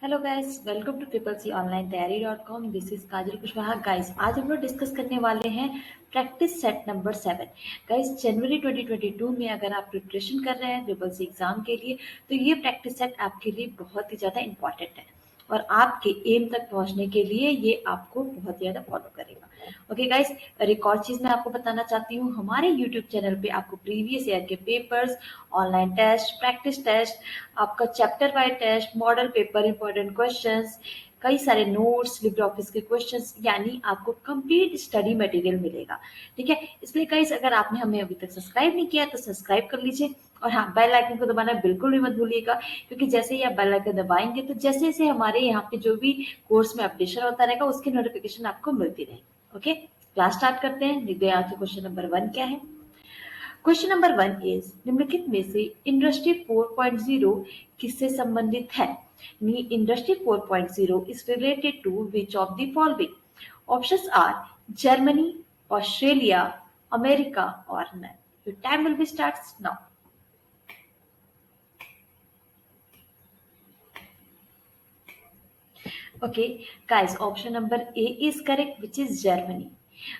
Hello guys, welcome to triple c online तैयारी .com। This is Kajal Kushwaha. Guys, आज हम लोग डिस्कस करने वाले हैं प्रैक्टिस सेट नंबर 7। गाइस, जनवरी 2022 में अगर आप प्रिपरेशन कर रहे हैं ट्रिपल सी एग्जाम के लिए तो ये प्रैक्टिस सेट आपके लिए बहुत ही ज़्यादा इंपॉर्टेंट है और आपके एम तक पहुंचने के लिए ये आपको बहुत ज़्यादा फॉलो करेगा। ओके गाइस, एक और चीज़ मैं आपको बताना चाहती हूँ, हमारे यूट्यूब चैनल पे आपको प्रीवियस ईयर के papers, online test, practice test, आपका chapter wise test, model paper, important questions, कई सारे नोट्स, लिब्रे ऑफिस के क्वेश्चंस, यानी आपको कंप्लीट स्टडी मटेरियल मिलेगा। ठीक है, इसलिए गाइस अगर आपने हमें अभी तक सब्सक्राइब नहीं किया तो सब्सक्राइब कर लीजिए और हाँ, बेल आइकन को दबाना बिल्कुल भी मत भूलिएगा, क्योंकि जैसे ही आप बेल आइकन दबाएंगे तो जैसे जैसे हमारे यहाँ पे जो भी कोर्स में अपडेशन होता रहेगा उसकी नोटिफिकेशन आपको मिलती रहेगी। ओके, क्लास स्टार्ट करते हैं। देखते हैं आज क्वेश्चन नंबर 1 क्या है। क्वेश्चन नंबर 1 इज, निम्नलिखित में से इंडस्ट्री 4.0 किससे संबंधित है? Industry 4.0 is related to which of the following? Options are Germany, Australia, America और none. Your time will be starts now. Okay, guys, option number A is correct, which is Germany.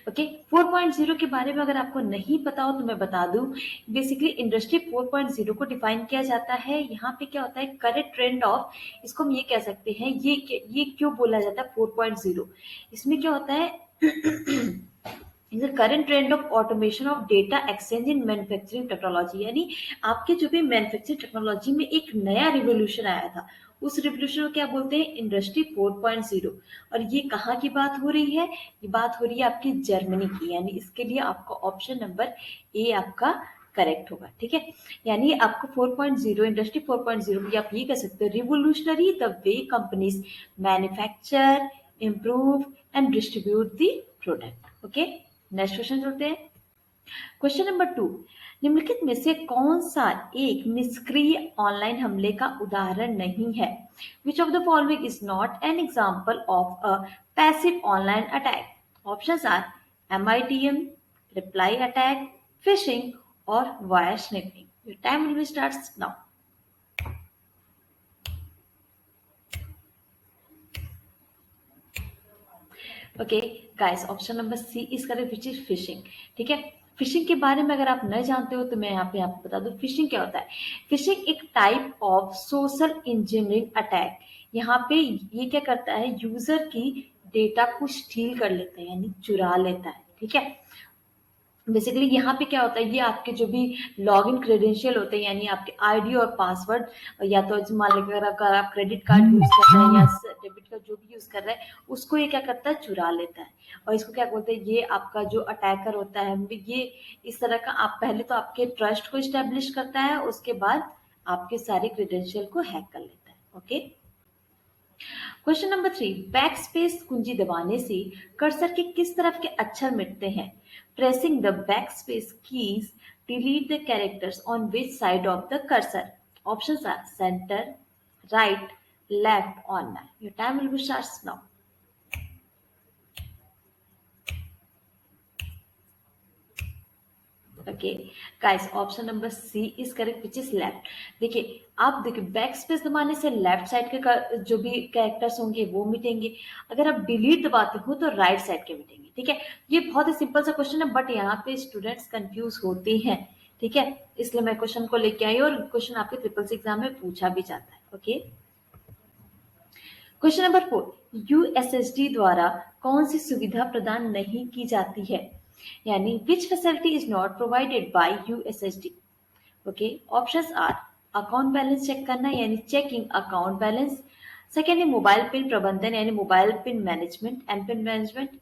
Okay, 4.0 के बारे में अगर आपको नहीं पता हो तो मैं बता दूं। बेसिकली इंडस्ट्री 4.0 को डिफाइन किया जाता है, यहाँ पे क्या होता है, करेक्ट ट्रेंड ऑफ, इसको हम ये कह सकते हैं, ये क्यों बोला जाता है 4.0, इसमें क्या होता है is the current trend of automation of data exchange in manufacturing technology, यानी आपके जो भी मैन्युफैक्चरिंग टेक्नोलॉजी में एक नया रिवोल्यूशन आया था, उस रिवोल्यूशन को क्या बोलते हैं, इंडस्ट्री 4.0। और ये कहाँ की बात हो रही है, ये बात हो रही है आपकी जर्मनी की, यानी इसके लिए आपका ऑप्शन नंबर ए आपका करेक्ट होगा। ठीक है, यानी आपको 4.0, इंडस्ट्री 4.0 भी आप ये कह सकते हो, revolutionary the way companies manufacture, improve and distribute the product. Okay, next question चलते हैं। क्वेश्चन नंबर 2, निम्नलिखित में से कौन सा एक निष्क्रिय ऑनलाइन हमले का उदाहरण नहीं है? Which of the following is not an example of a passive online attack? Options are MITM, reply attack, phishing और wire sniffing. Your time will be starts now. Okay guys, option number C is correct, which is phishing. ठीक है, fishing के बारे में अगर आप नहीं जानते हो तो मैं यहाँ पे आपको बता दूं फिशिंग क्या होता है। फिशिंग एक type of social engineering attack, यहाँ पे ये क्या करता है, यूजर की डेटा को स्टील कर लेता है, यानी चुरा लेता है। ठीक है, बेसिकली यहाँ पे क्या होता है, ये आपके जो भी लॉगिन क्रेडेंशियल होते हैं, यानी आपके आईडी और पासवर्ड, या तो मान लीजिए अगर आप क्रेडिट कार्ड यूज कर रहे हैं या डेबिट कार्ड जो भी यूज कर रहे हैं, उसको ये क्या करता है, चुरा लेता है। और इसको क्या बोलते हैं, ये आपका जो अटैकर होता है ये इस तरह का, आप पहले तो आपके ट्रस्ट को इस्टेब्लिश करता है, उसके बाद आपके सारे क्रेडेंशियल को हैक कर लेता है। Okay, question number 3, back space कुंजी दबाने से कर्सर के किस तरफ के अक्षर मिटते हैं? Pressing the back space keys delete the characters on which side of the cursor? Options are centre, right, left और none. Your time will be starts now. Okay guys, option number C is correct, which is left. देखिए, आप देखिए back space दबाने से left side के जो भी characters होंगे वो मिटेंगे, अगर आप डिलीट दबाते हो तो राइट साइड के मिटेंगे। ठीक है, ये बहुत ही सिंपल सा क्वेश्चन है, बट यहाँ पे स्टूडेंट्स कंफ्यूज होते हैं। ठीक है, इसलिए मैं क्वेश्चन को लेके आई और क्वेश्चन आपके ट्रिपल सी एग्जाम में पूछा भी जाता है। ओके, क्वेश्चन नंबर 4, यूएसएसडी द्वारा कौन सी सुविधा प्रदान नहीं की जाती है? यानी which facility is not provided by USSD? Okay, options are account balance check करना, यानी चेकिंग अकाउंट बैलेंस। सेकेंड है मोबाइल पिन प्रबंधन, यानी mobile pin management, M pin management.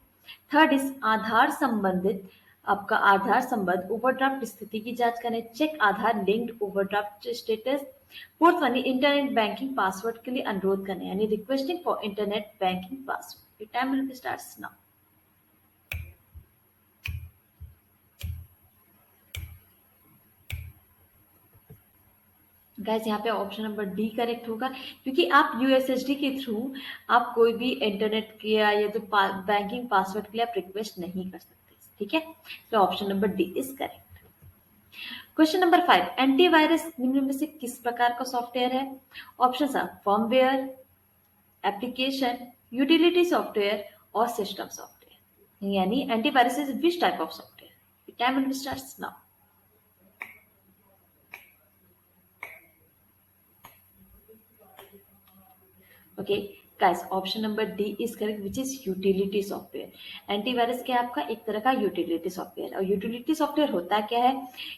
Third is Aadhaar संबंधित, आपका आधार संबंध ओवरड्राफ्ट स्थिति की जांच करें, check Aadhaar linked overdraft status. Fourth one internet banking password के लिए अनुरोध करना, यानी requesting for internet banking password. Time will starts now. Guys, यहाँ पे ऑप्शन नंबर डी करेक्ट होगा, क्योंकि आप यूएसएसडी के थ्रू आप कोई भी इंटरनेट के या तो बैंकिंग पासवर्ड के लिए आप रिक्वेस्ट नहीं कर सकते। ठीक है, तो option number D is correct. Question number 5, antivirus निम्न में से किस प्रकार का सॉफ्टवेयर है? Option are firmware, application, utility software और सिस्टम सॉफ्टवेयर। यानी antivirus is which type of software? Time will start now. Okay, guys, option number D is correct which is utility software. Antivirus क्या है? आपका एक तरह का utility software. और utility software होता क्या है?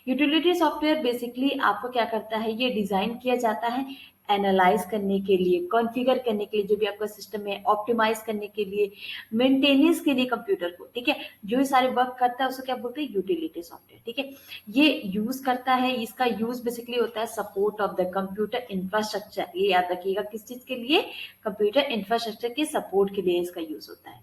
यूटिलिटी सॉफ्टवेयर बेसिकली आपको क्या करता है, ये डिजाइन किया जाता है एनालाइज करने के लिए, कॉन्फ़िगर करने के लिए, जो भी आपका सिस्टम है ऑप्टिमाइज करने के लिए, मेंटेनेंस के लिए कंप्यूटर को, ठीक है। जो ये सारे वर्क करता है उसको क्या बोलते हैं? यूटिलिटी सॉफ्टवेयर, ठीक है। ये यूज करता है, इसका यूज बेसिकली होता है support of the computer infrastructure. ये याद रखिएगा, किस चीज के लिए? कंप्यूटर इंफ्रास्ट्रक्चर के सपोर्ट के लिए इसका यूज होता है,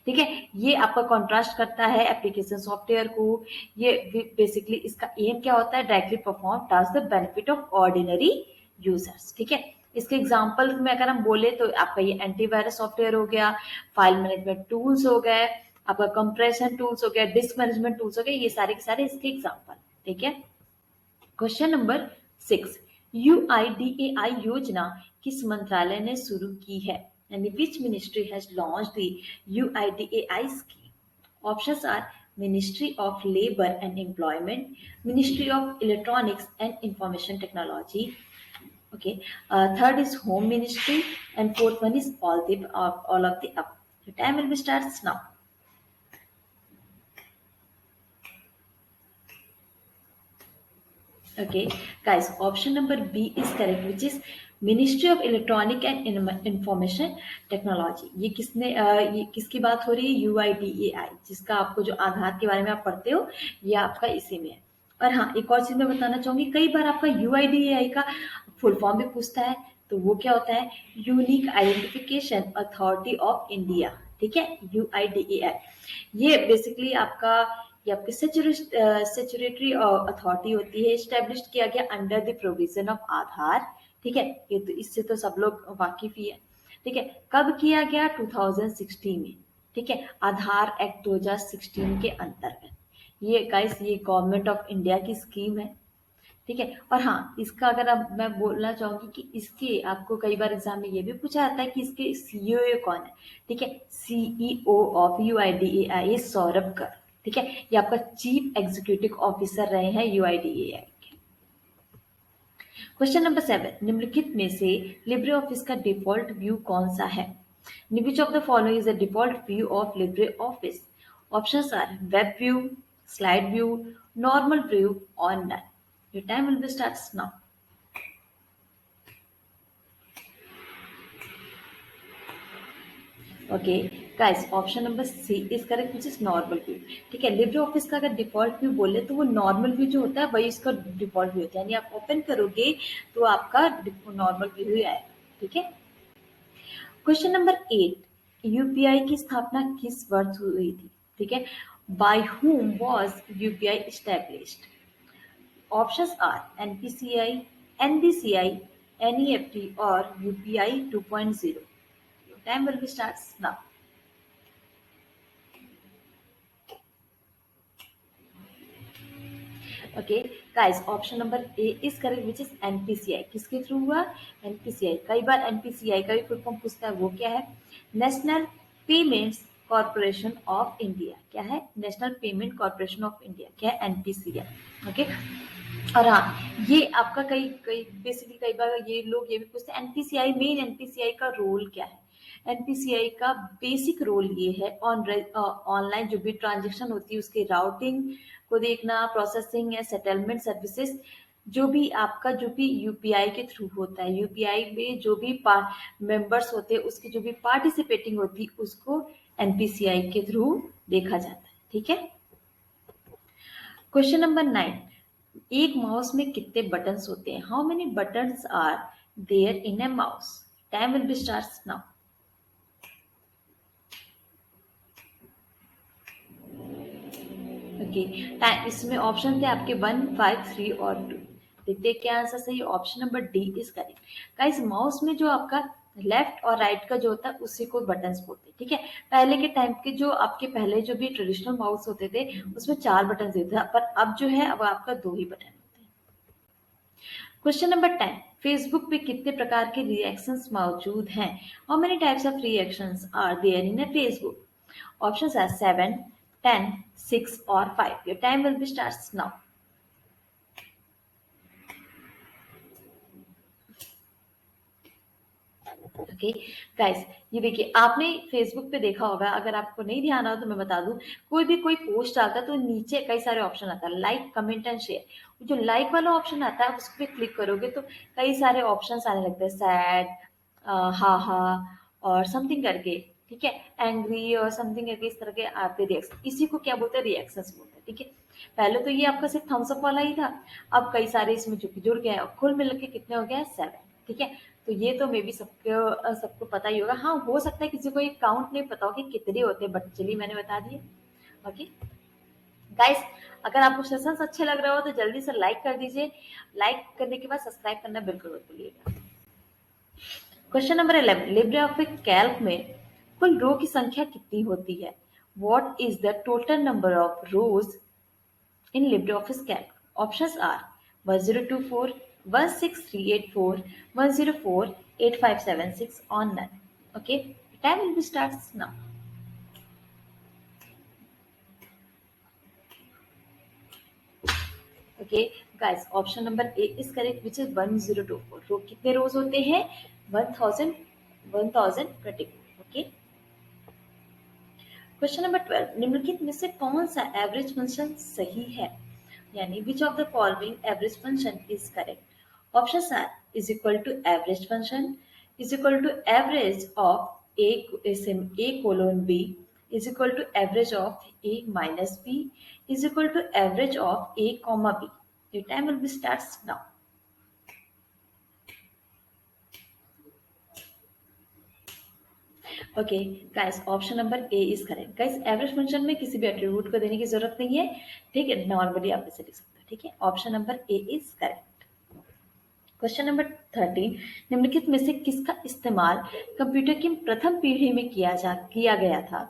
ठीक है। ये आपका कॉन्ट्रास्ट करता है एप्लीकेशन सॉफ्टवेयर को। ये बेसिकली इसका एम क्या होता है? Directly perform task the benefit of ordinary users, ठीक है। इसके एग्जांपल में अगर हम बोले तो आपका ये एंटीवायरस सॉफ्टवेयर हो गया, फाइल मैनेजमेंट टूल्स हो गए, आपका कंप्रेशन टूल्स हो गया, डिस्क मैनेजमेंट टूल्स हो गए, ये सारे के सारे इसके एग्जांपल, ठीक है। क्वेश्चन नंबर 6, यूआईडीएआई योजना किस मंत्रालय ने शुरू की है? यानी which ministry has launched the UIDAI scheme? Options are ministry of labour and employment, ministry of electronics and information technology, okay, third is home ministry, and fourth one is all of the above. The time will be starts now. Okay, guys, option number B is correct, which is ministry of electronic and information technology. ये ये किसकी बात हो रही है? UIDAI, जिसका आपको जो आधार के बारे में आप पढ़ते हो, ये आपका इसी में है। और हाँ, एक और चीज मैं बताना चाहूंगी, कई बार आपका यूआईडीएआई का फुल फॉर्म भी पूछता है, तो वो क्या होता है? Unique identification authority of India, ठीक है, यूआईडीएआई। ये बेसिकली आपका, ये आपकी सेचुरेटरी अथॉरिटी होती है, स्टेब्लिश किया गया अंडर द प्रोविजन ऑफ आधार, ठीक है। ये तो इससे तो सब लोग वाकिफ ही है, ठीक है। कब किया गया? 2016 में, ठीक है, आधार एक्ट 2016 के अंतर्गत। ये गाइस, ये गवर्नमेंट ऑफ इंडिया की स्कीम है, ठीक है। और हाँ, इसका अगर अब मैं बोलना चाहूंगी कि इसके आपको कई बार एग्जाम में ये भी पूछा जाता है कि इसके सीईओ कौन है, ठीक है। CEO of UIDAI Saurabh Garg, ठीक है। ये आपका चीफ एग्जीक्यूटिव ऑफिसर रहे हैं यूआईडीएआई के। क्वेश्चन नंबर 7, निम्नलिखित में से लिब्रे ऑफिस का डिफॉल्ट व्यू कौन सा है? Which of the following is the default view of Libre office? Options are web view, slide view, normal view, or none. Your time will be starts now. Okay guys, option number C is correct, which is normal view, ठीक है। Libre office का अगर default view बोले तो वो normal view जो होता है वही इसका डिफॉल्ट व्यू होता है, यानी आप ओपन करोगे तो आपका नॉर्मल व्यू ही आएगा, ठीक है। क्वेश्चन नंबर 8, यूपीआई की स्थापना किस वर्ष हुई थी? ठीक है, bye whom was UPI established? Options are NPCI, NBCI, NEFT or UPI 2.0. Time will be starts now. Okay guys, option number A is correct, which is NPCI. किसके थ्रू हुआ? एनपीसीआई। कई बार एनपीसीआई का भी फुल फॉर्म पूछता है, वो क्या है? National payments corporation of India. क्या है? National payment corporation of India, क्या है? NPCI, okay. और हाँ, ये आपका कई कई बेसिकली कई बार ये लोग ये भी पूछते हैं एनपीसीआई, मेन एनपीसीआई का रोल क्या है? एनपीसीआई का बेसिक रोल ये है ऑनलाइन जो भी ट्रांजेक्शन होती है उसके राउटिंग को देखना, प्रोसेसिंग या सेटलमेंट सर्विसेज, जो भी आपका जो भी यूपीआई के थ्रू होता है, यूपीआई में जो भी मेंबर्स होते हैं उसकी जो भी पार्टिसिपेटिंग होती है उसको एनपीसीआई के थ्रू देखा जाता है, ठीक है। क्वेश्चन नंबर 9, एक माउस में कितने बटन्स होते हैं? How many buttons are there in a mouse? Time will be starts now. Okay, time इसमें ऑप्शन थे आपके 1, 5, 3 और 2। देखते हैं क्या आंसर सही है। Option number D is correct. Guys, mouse में जो आपका लेफ्ट और राइट का जो होता है उसी को बटन्स बोलते हैं, ठीक है। पहले के टाइम के जो आपके पहले जो भी ट्रेडिशनल माउस होते थे उसमें 4 बटन देते थे, पर अब जो है अब आपका 2 ही बटन होते हैं। क्वेश्चन नंबर 10, फेसबुक पे कितने प्रकार के रिएक्शंस मौजूद हैं? How many types of reactions are there in a Facebook? Options are 7, 10, 6 और 5. Your time will be starts now. Okay guys, ये देखिए आपने फेसबुक पे देखा होगा, अगर आपको नहीं ध्यान हो तो मैं बता दूं, कोई पोस्ट डालता है तो नीचे कई सारे ऑप्शन आता है, लाइक, कमेंट एंड शेयर। जो लाइक वाला ऑप्शन आता है उस पर क्लिक करोगे तो कई सारे ऑप्शन आने लगते हैं, सैड, हा हा और समथिंग करके, ठीक है, एंग्री और समथिंग करके, इस तरह के आते रिएक्शन, इसी को क्या बोलते हैं, रिएक्शंस बोलते हैं। ठीक है, पहले तो ये आपका सिर्फ थम्स अप वाला ही था, अब कई सारे इसमें जुड़ गए हैं, कुल मिलकर के कितने हो गए, 7। ठीक है, तो ये तो मे बी सबको सबको पता ही होगा। हाँ, हो सकता है किसी को ये काउंट नहीं पता हो कि कितने होते हैं, बट चलिए मैंने बता दिए। ओके गाइस, अगर आपको सेशंस अच्छे लग रहे हो तो जल्दी से लाइक कर दीजिए। लाइक करने के बाद सब्सक्राइब करना बिल्कुल मत भूलिएगा। Question number 11, Libre office Calc में कुल रो की संख्या कितनी होती है? What is the total number of rose in LibreOffice Calc? Options are 1024, 16384, 104, 8576 or none. Okay, time will be starts now. Okay guys, option number A is correct, which is 1024. रो कितने रोज होते हैं? 1000, 1024. Okay, क्वेश्चन नंबर 12, निम्नलिखित में से कौन सा average function सही है? यानी which of the following average function is correct? Options are is equal to average function, is equal to average of a colon b, is equal to average of a minus b, is equal to average of a comma b. Your time will be starts now. Okay guys, option number A is correct. Guys, average function में किसी भी attribute को देने की जरूरत नहीं है, ठीक है, नॉर्मली आप इसे लिख सकते हो। ठीक है, option number A is correct. Question number 13, निम्नलिखित में से किसका इस्तेमाल कंप्यूटर की प्रथम पीढ़ी में किया गया था?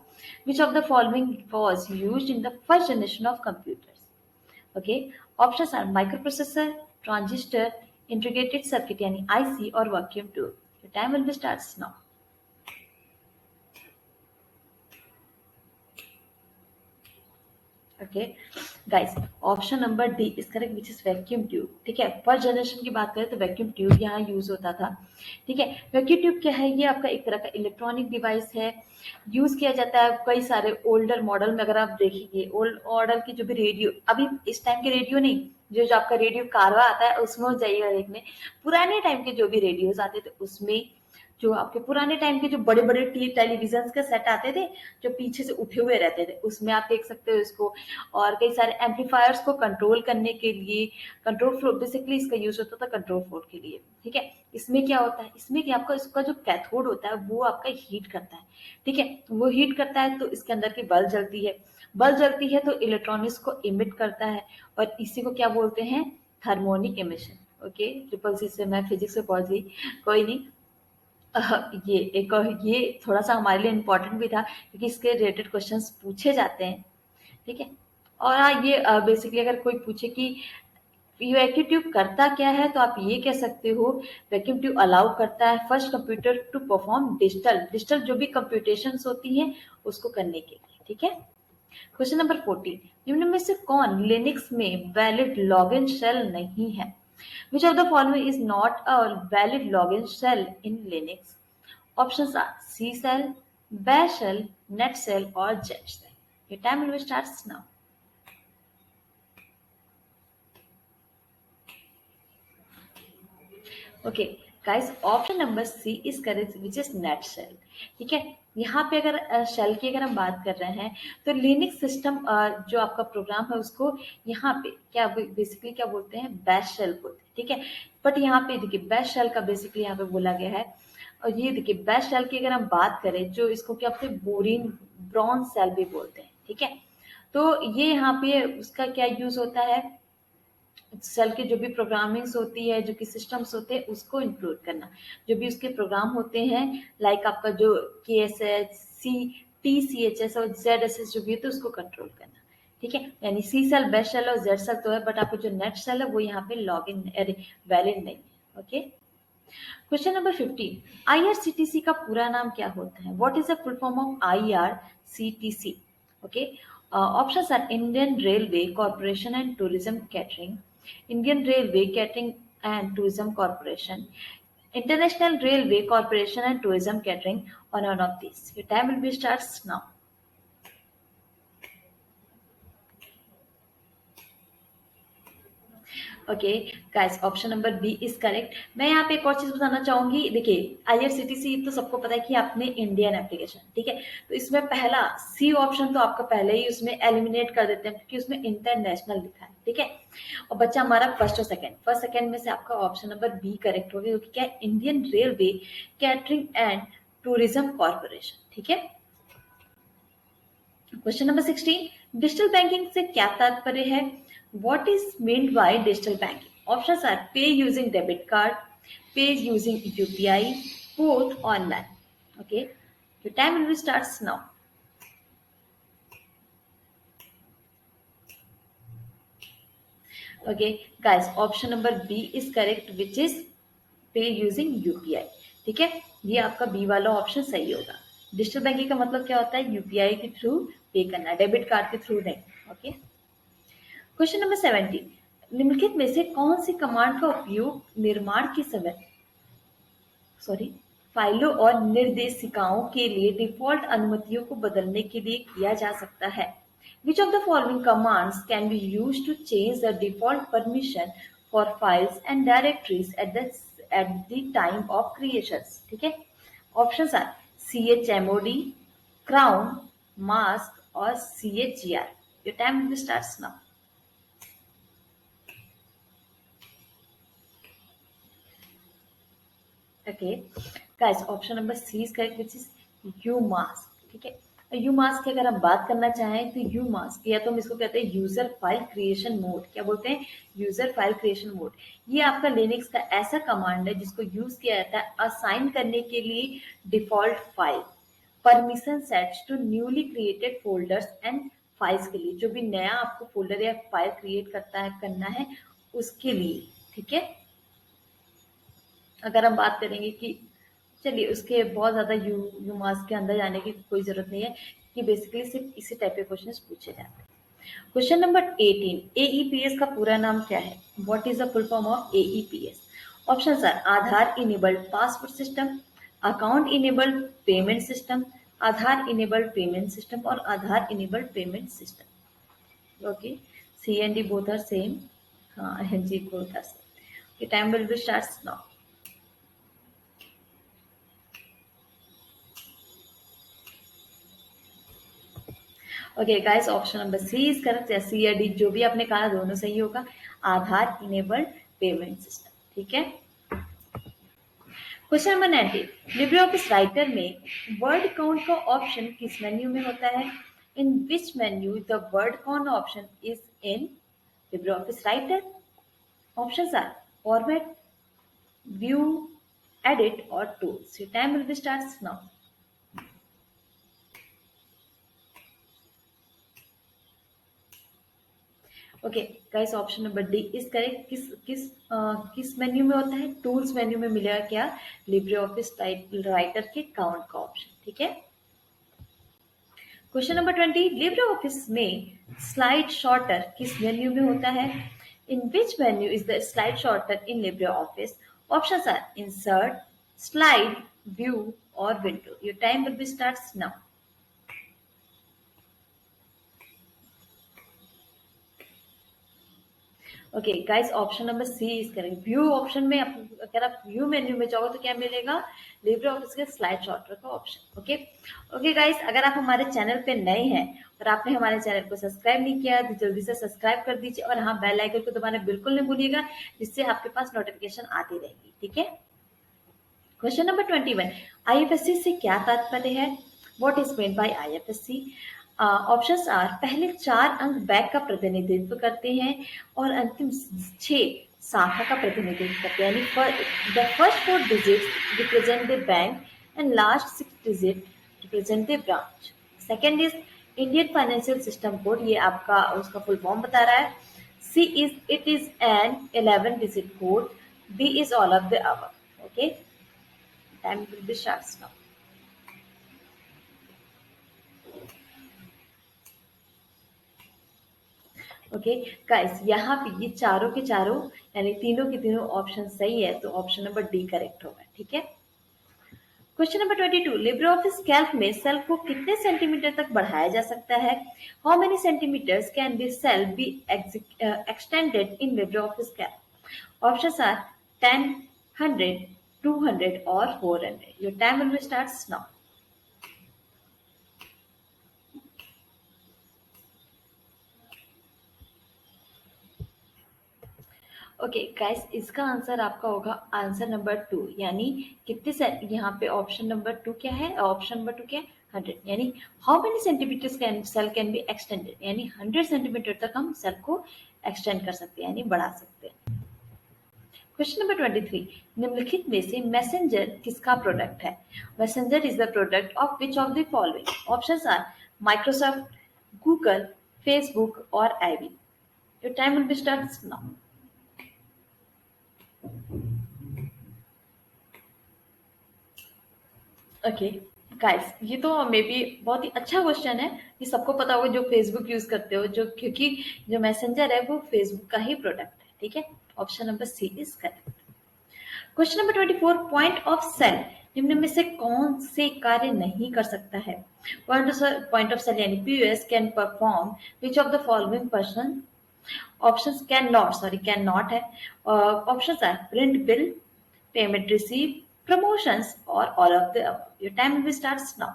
Which of the following was used in the first generation of computers? Okay, options are microprocessor, transistor, integrated circuit यानी आईसी और vacuum tube. Time will be starts now. Okay guys, option number D is correct, which is vacuum tube. ठीक है, first generation की बात करें तो vacuum tube यहाँ use होता था। ठीक है, वैक्यूम ट्यूब क्या है? ये आपका एक तरह का इलेक्ट्रॉनिक डिवाइस है, यूज किया जाता है कई सारे ओल्डर मॉडल में। अगर आप देखेंगे ओल्ड मॉडल की जो भी रेडियो, अभी इस टाइम के रेडियो नहीं, जो आपका रेडियो कारवा आता है उसमें जाइएगा देखने, पुराने टाइम के जो भी रेडियोज आते थे उसमें, जो आपके पुराने टाइम के जो बड़े बड़े टेलीविजन के सेट आते थे जो पीछे से उठे हुए रहते थे, उसमें आप देख सकते हो इसको। और कई सारे एम्पलीफायर्स को कंट्रोल करने के लिए, कंट्रोल फ्लो बेसिकली इसका यूज होता था कंट्रोल फ्लो के लिए। ठीक है, इसमें क्या होता है, इसमें कि आपका इसका जो कैथोड होता है वो आपका हीट करता है। ठीक है, वो हीट करता है तो इसके अंदर की बल्ब जलती है, बल्ब जलती है तो इलेक्ट्रॉनिक्स को इमिट करता है, और इसी को क्या बोलते हैं, thermionic emission. Okay, triple c से मैं फिजिक्स से पहुंच गई, कोई नहीं। ये एक और ये थोड़ा सा हमारे लिए इम्पोर्टेंट भी था क्योंकि इसके रिलेटेड क्वेश्चंस पूछे जाते हैं। ठीक है, और हाँ, ये बेसिकली अगर कोई पूछे कि वैक्यूम ट्यूब करता क्या है तो आप ये कह सकते हो, वैक्यूम ट्यूब अलाउ करता है first computer to perform digital जो भी कंप्यूटेशंस होती हैं उसको करने के लिए। ठीक है, क्वेश्चन नंबर 14, निम्न में से कौन लिनक्स में वैलिड लॉगिन शेल नहीं है? Which of the following is not a valid login shell in Linux? Options are C shell, bash shell, net shell or jet shell. Your time will start now. Okay guys, option number C is correct, which is net shell. ठीक है, यहाँ पे अगर shell की अगर हम बात कर रहे हैं तो लिनक्स सिस्टम जो आपका प्रोग्राम है उसको यहाँ पे क्या बेसिकली क्या बोलते हैं, बैश शेल बोलते हैं। ठीक है, बट यहाँ पे देखिए बैश शेल का बेसिकली यहाँ पे बोला गया है, और ये देखिए बैश शेल की अगर हम बात करें जो इसको क्या बोलते हैं, बोरिन ब्रॉन्ज शेल भी बोलते हैं। ठीक है, तो ये यहाँ पे उसका क्या यूज होता है, सेल की जो भी प्रोग्रामिंग्स होती है, जो कि सिस्टम्स होते हैं उसको इंक्लूड करना, जो भी उसके प्रोग्राम होते हैं, लाइक आपका जो KSH, CTCHS और ZSS जो भी है तो उसको कंट्रोल करना। ठीक है, यानी सी सेल, बेस्ट सेल और जेड सेल तो है, बट आपको जो नेट सेल है वो यहाँ पे लॉग इन वैलिड नहीं है। ओके, क्वेश्चन नंबर 15, आईआरसीटीसी का पूरा नाम क्या होता है? What is the full form of IRCTC? Okay, options are Indian railway corporation and tourism catering, Indian railway catering and tourism corporation, international railway corporation and tourism catering, or none of these. Your time will be starts now. Okay guys, option number b is correct. मैं यहाँ पे एक और चीज बताना चाहूंगी, देखिए IRCTC तो सबको पता है कि आपने इंडियन एप्लीकेशन, ठीक है, तो इसमें पहला सी ऑप्शन तो आपका पहले ही उसमें एलिमिनेट कर देते हैं क्योंकि उसमें इंटरनेशनल लिखा है, ठीक है, और बच्चा हमारा फर्स्ट सेकंड में से आपका ऑप्शन नंबर बी करेक्ट हो गया, क्योंकि क्या है, Indian railway catering and tourism corporation, ठीक है। क्वेश्चन नंबर 16, डिजिटल बैंकिंग से क्या तात्पर्य है? What is meant by digital banking? Options are pay using debit card, pay using UPI, both online. Okay, your time will starts now. Okay, guys, option number B is correct, which is pay using UPI. ठीक है, ये आपका B वाला option सही होगा। Digital banking का मतलब क्या होता है? यूपीआई के थ्रू पे करना, डेबिट कार्ड के थ्रू नहीं। ओके, क्वेश्चन नंबर 17, निम्नलिखित में से कौन सी कमांड का उपयोग निर्माण के समय फाइलों और निर्देशिकाओं के लिए डिफॉल्ट अनुमतियों को बदलने के लिए किया जा सकता है? Which of the following commands can be used to change the default permission for files and directories at the time of creations? ठीक है, options are chmod, crown, mask और chgr. Your time starts now. Okay guys, option number C is correct, which is umask. ठीक है, you mask की अगर हम बात करना चाहें तो यू मास्क, या तो हम इसको कहते हैं यूजर फाइल क्रिएशन मोड। क्या बोलते हैं? User file creation mode. ये आपका लिनक्स का ऐसा कमांड है जिसको यूज किया जाता है असाइन करने के लिए default file permission sets to newly created folders and files के लिए। जो भी नया आपको फोल्डर या फाइल क्रिएट करना है उसके लिए। ठीक है, अगर हम बात करेंगे कि चलिए उसके बहुत ज्यादा यू मास के अंदर जाने की कोई जरूरत नहीं है, कि बेसिकली सिर्फ इसी टाइप के क्वेश्चन पूछे जाते हैं। क्वेश्चन नंबर 18, एईपीएस का पूरा नाम क्या है? What is the full form of AEPS? Options are Aadhaar enabled password system, account enabled payment system, Aadhaar enabled payment system और Aadhaar enabled payment system. Okay, C and D both are same. हाँ, जी both are same. Time will be starts now. Okay guys, option number C is correct. C या D जो भी आपने कहा दोनों सही होगा। Aadhaar enabled payment system. ठीक है, question number 19, Libre Office writer में वर्ड काउंट का ऑप्शन किस मेन्यू में होता है? In which menu the word count option is in Libre Office writer? Options are format, view, edit और tools. Time will be starts now. Okay guys, option number D is correct. किस menu में होता है? Tools menu में मिलेगा। क्या? Libre Office writer के count का ऑप्शन। ठीक है, क्वेश्चन नंबर 20, लिब्रे ऑफिस में स्लाइड शॉर्टर किस मेन्यू में होता है? In which menu is the slide sorter in Libre office? Options are insert, slide, view और window. Your time will be starts now. Okay guys, option number C is correct. View option में अगर आप view menu में जाओगे तो क्या मिलेगा? Libre Office के स्लाइड शॉर्टर का ऑप्शन। ओके गाइस, अगर आप हमारे चैनल पे नए हैं और आपने हमारे चैनल को सब्सक्राइब नहीं किया तो जल्दी से सब्सक्राइब कर दीजिए और हाँ, बेल आइकन को दबाना बिल्कुल नहीं भूलिएगा, जिससे आपके पास नोटिफिकेशन आती रहेगी। ठीक है, क्वेश्चन नंबर 21, आईएफएससी से क्या तात्पर्य है? What is meant by IFSC? Options are पहले 4 अंक बैंक का प्रतिनिधित्व करते हैं और अंतिम 6 शाखा का प्रतिनिधित्व करते हैं। यानी the first 4 digits represent the bank and last 6 digit represent the branch. Second is Indian financial system code, ये आपका उसका फुल फॉर्म बता रहा है. C is it is an 11 digit code. D is all of the above. Okay, time will be starts now. Okay guys, यहाँ पे ये चारों के चारों यानी तीनों के तीनों ऑप्शन सही है, तो ऑप्शन नंबर डी करेक्ट होगा. ठीक है. Question number 22. LibreOffice Calc में सेल को कितने सेंटीमीटर तक बढ़ाया जा सकता है? How many centimeters can be cell be extended in Libre office Calc? Options are 10, 100, 200 और 400. Your time will be starts now. Okay guys, इसका आंसर आपका होगा आंसर नंबर 2, यानी कितने से यहाँ पे ऑप्शन नंबर 2 क्या है? ऑप्शन नंबर 2 क्या है? 100. यानी how many centimeters can cell can be extended, यानी 100 सेंटीमीटर तक हम सेल को एक्सटेंड कर सकते हैं, यानी बढ़ा सकते हैं. Question number 23. निम्नलिखित में से मैसेंजर किसका प्रोडक्ट है? Messenger is the product of which of the following? Options are Microsoft, Google, Facebook और IB. Your time will be starts now. Okay guys, ये तो मे बी बहुत ही अच्छा क्वेश्चन है. ये सबको पता होगा जो फेसबुक यूज करते हो, जो क्योंकि जो मैसेंजर है वो फेसबुक का ही प्रोडक्ट है. ठीक है, option number C is correct. Question number 24. Point of sale निम्न में से कौन से कार्य नहीं कर सकता है? पॉइंट ऑफ सेल यानी POS can perform which of the following person? Options can not, sorry can not है. Options are print bill, payment receive, promotions or all of the above. Your time will be starts now.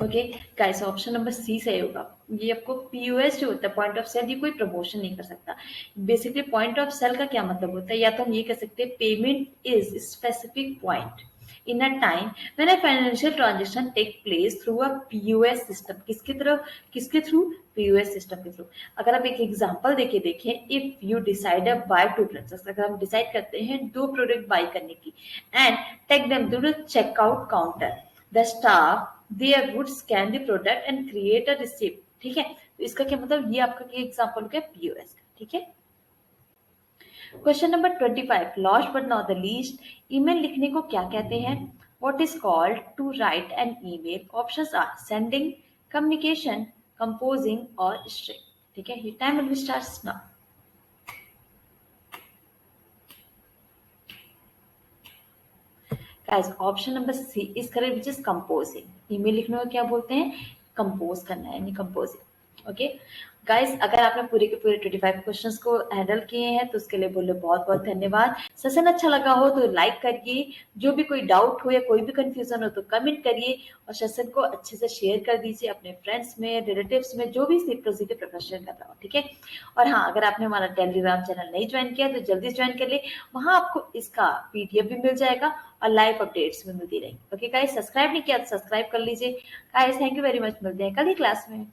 Okay guys, option number c सही होगा. ये आपको PUS जो होता है point of cell, ये कोई प्रमोशन नहीं कर सकता. बेसिकली पॉइंट ऑफ सेल का क्या मतलब होता है? या तो हम ये कह सकते हैं payment is specific point in a time when a financial transaction take place through a POS system. किसके थ्रू? POS सिस्टम के थ्रू. अगर आप एक एग्जांपल देके देखें, if you decide a by two products, अगर हम डिसाइड करते हैं दो प्रोडक्ट बाय करने की and take them to the checkout counter, the staff there would scan the product and create a receipt. ठीक है, तो इसका क्या मतलब? ये आपका एग्जांपल हो गया POS का. ठीक है. Question number 25. Last but not the least, email लिखने को क्या कहते हैं? What is called to write an email? Options are sending, communication, composing और स्ट्रिंग. ठीक है, ये time will starts now. Guys, option number C is correct, which is composing. Email लिखने को क्या बोलते हैं? कंपोज करना है, यानी कंपोजिंग. ओके गाइस, अगर आपने पूरे के पूरे 25 क्वेश्चंस को हैंडल किए हैं तो उसके लिए बोले बहुत बहुत धन्यवाद. सेशन अच्छा लगा हो तो लाइक करिए, जो भी कोई डाउट हो या कोई भी कंफ्यूजन हो तो कमेंट करिए, और सेशन को अच्छे से शेयर कर दीजिए अपने फ्रेंड्स में, रिलेटिव्स में, जो भी सीधे प्रिपरेशन कर रहा हो. ठीक है. और हाँ, अगर आपने हमारा टेलीग्राम चैनल नहीं ज्वाइन किया तो जल्दी ज्वाइन कर ले, वहां आपको इसका PDF भी मिल जाएगा और लाइव अपडेट्स भी मिलती रहेंगी. ओके गाइस, सब्सक्राइब नहीं किया तो सब्सक्राइब कर लीजिए. Guys, thank you very much. मिलते हैं कल ही क्लास में.